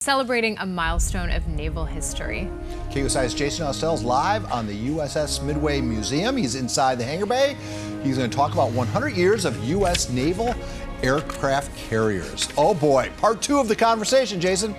Celebrating a milestone of naval history. KUSI's Jason Ostell's live on the USS Midway Museum. He's inside the hangar bay. He's going to talk about 100 years of U.S. naval aircraft carriers. Oh boy, part two of the conversation, Jason.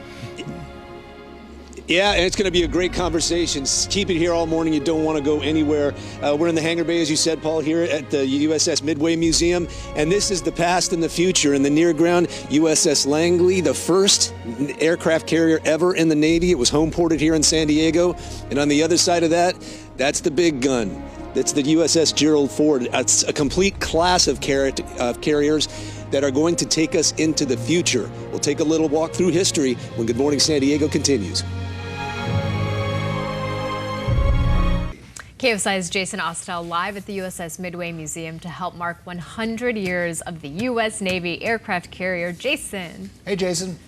Yeah, and it's going to be a great conversation. Keep it here all morning. You don't want to go anywhere. We're in the hangar bay, as you said, Paul, here at the USS Midway Museum. And this is the past and the future. In the near ground, USS Langley, the first aircraft carrier ever in the Navy. It was home ported here in San Diego. And on the other side of that, that's the big gun. That's the USS Gerald Ford. It's a complete class of carriers that are going to take us into the future. We'll take a little walk through history when Good Morning San Diego continues. KUSI's Jason Ostell live at the USS Midway Museum to help mark 100 years of the U.S. Navy aircraft carrier. Jason. Hey, Jason.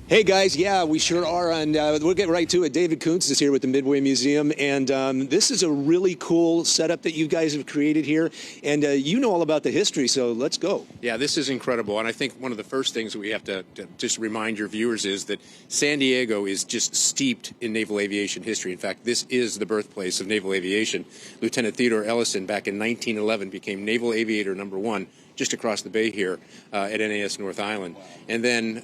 Hey guys, yeah, we sure are, and we'll get right to it. David Kuntz is here with the Midway Museum, and this is a really cool setup that you guys have created here, and you know all about the history, so let's go. Yeah, this is incredible, and I think one of the first things that we have to just remind your viewers is that San Diego is just steeped in naval aviation history. In fact, this is the birthplace of naval aviation. Lieutenant Theodore Ellison, back in 1911, became Naval Aviator #1 just across the bay here at NAS North Island. And then,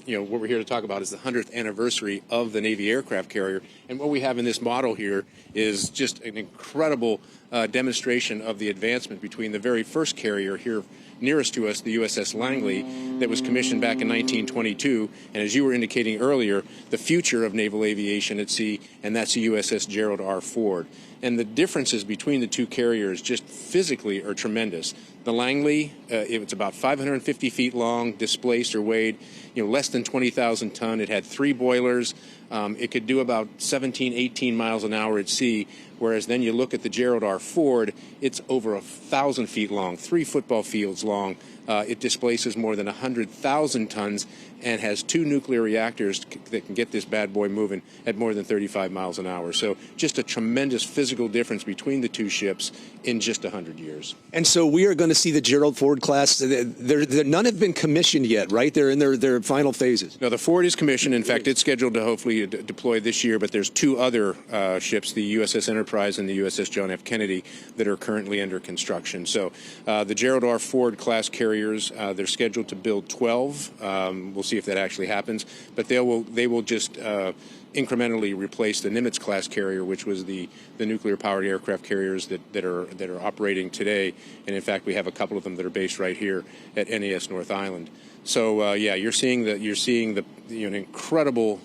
what we're here to talk about is the 100th anniversary of the Navy aircraft carrier. And what we have in this model here is just an incredible demonstration of the advancement between the very first carrier here nearest to us, the USS Langley, that was commissioned back in 1922, and as you were indicating earlier, the future of naval aviation at sea, and that's the USS Gerald R. Ford. And the differences between the two carriers just physically are tremendous. The Langley, it was about 550 feet long, displaced or weighed, less than 20,000 ton. It had 3 boilers. It could do about 17, 18 miles an hour at sea, whereas then you look at the Gerald R. Ford, it's over 1,000 feet long, 3 football fields long. It displaces more than 100,000 tons and has 2 nuclear reactors that can get this bad boy moving at more than 35 miles an hour. So just a tremendous physical difference between the two ships in just 100 years. And so we are going to see the Gerald Ford class. None have been commissioned yet, right? They're in their final phases. No, the Ford is commissioned. In fact, it's scheduled to hopefully deploy this year, but there's 2 other ships, the USS Enterprise and the USS John F. Kennedy, that are currently under construction. So the Gerald R. Ford class carriers, they're scheduled to build 12. We'll see if that actually happens, but they will just incrementally replace the Nimitz class carrier, which was the nuclear powered aircraft carriers that are operating today. And in fact, we have a couple of them that are based right here at NAS North Island. So yeah, you're seeing the an incredible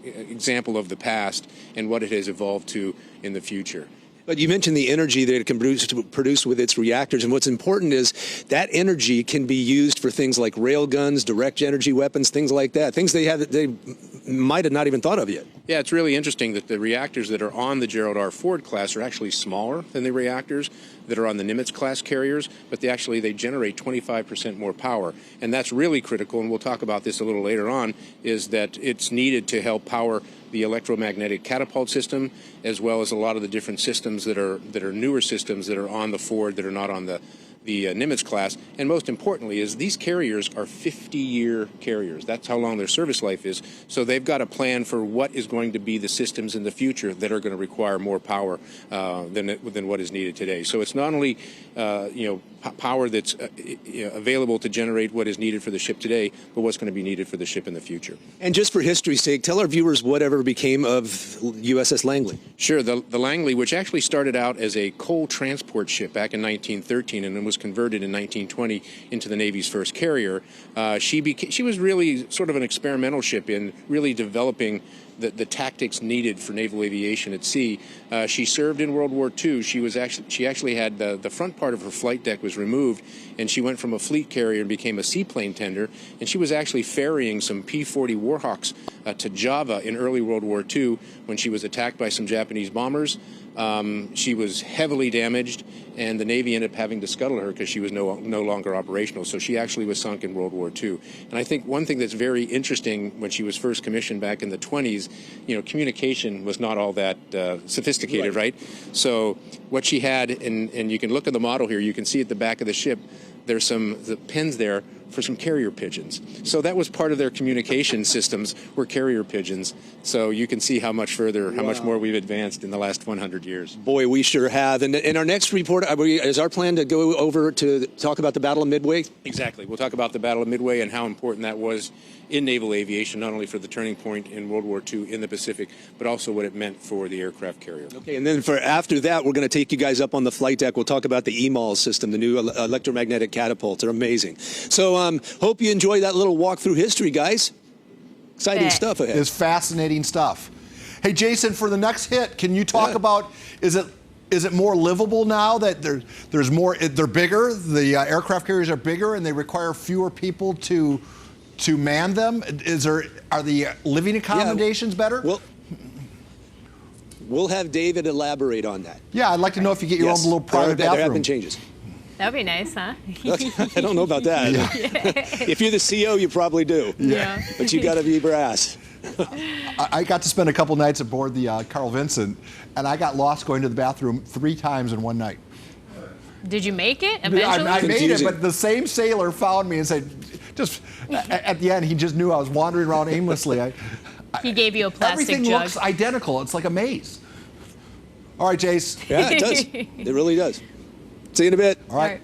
example of the past and what it has evolved to in the future. But you mentioned the energy that it can produce with its reactors, and what's important is that energy can be used for things like rail guns, direct energy weapons, things like that, things they might have not even thought of yet. Yeah, it's really interesting that the reactors that are on the Gerald R. Ford class are actually smaller than the reactors that are on the Nimitz class carriers, but they generate 25% more power. And that's really critical, and we'll talk about this a little later on, is that it's needed to help power the electromagnetic catapult system, as well as a lot of the different systems that are newer systems that are on the Ford that are not on the Nimitz class. And most importantly is these carriers are 50-year carriers. That's how long their service life is. So they've got a plan for what is going to be the systems in the future that are going to require more power than what is needed today. So it's not only power that's available to generate what is needed for the ship today, but what's going to be needed for the ship in the future. And just for history's sake, tell our viewers whatever became of USS Langley. Sure. The Langley, which actually started out as a coal transport ship back in 1913 and then was converted in 1920 into the Navy's first carrier, she was really sort of an experimental ship in really developing the tactics needed for naval aviation at sea. She served in World War II. She actually had the front part of her flight deck was removed, and she went from a fleet carrier and became a seaplane tender. And she was actually ferrying some P-40 Warhawks to Java in early World War II when she was attacked by some Japanese bombers. She was heavily damaged, and the Navy ended up having to scuttle her because she was no longer operational. So she actually was sunk in World War II. And I think one thing that's very interesting when she was first commissioned back in the 20s, communication was not all that sophisticated, right? So what she had, and you can look at the model here, you can see at the back of the ship, the pins there for some carrier pigeons. So that was part of their communication systems were carrier pigeons. So you can see how much further, how much more we've advanced in the last 100 years. Boy, we sure have. And in our next report, is our plan to go over to talk about the Battle of Midway? Exactly. We'll talk about the Battle of Midway and how important that was in naval aviation, not only for the turning point in World War II in the Pacific, but also what it meant for the aircraft carrier. Okay, and then for after that, we're going to take you guys up on the flight deck. We'll talk about the EMAL system, the new electromagnetic catapults. They're amazing. So hope you enjoy that little walk through history, guys. Exciting stuff ahead. It's fascinating stuff. Hey, Jason, for the next hit, can you talk about, is it more livable now that there's more, they're bigger, the aircraft carriers are bigger and they require fewer people to man them? Are the living accommodations better? Well, we'll have David elaborate on that. Yeah, I'd like to know if you get your own little private bathroom. There have been changes. That'd be nice, huh? I don't know about that. Yeah. If you're the CO, you probably do. Yeah. But you got to be brass. I got to spend a couple nights aboard the Carl Vinson, and I got lost going to the bathroom 3 times in one night. Did you make it eventually? I made it, but the same sailor found me and said, just at the end, he just knew I was wandering around aimlessly. He gave you a plastic everything jug. looks identical. It's like a maze. All right, Jace. Yeah, it does. It really does. See you in a bit. All right.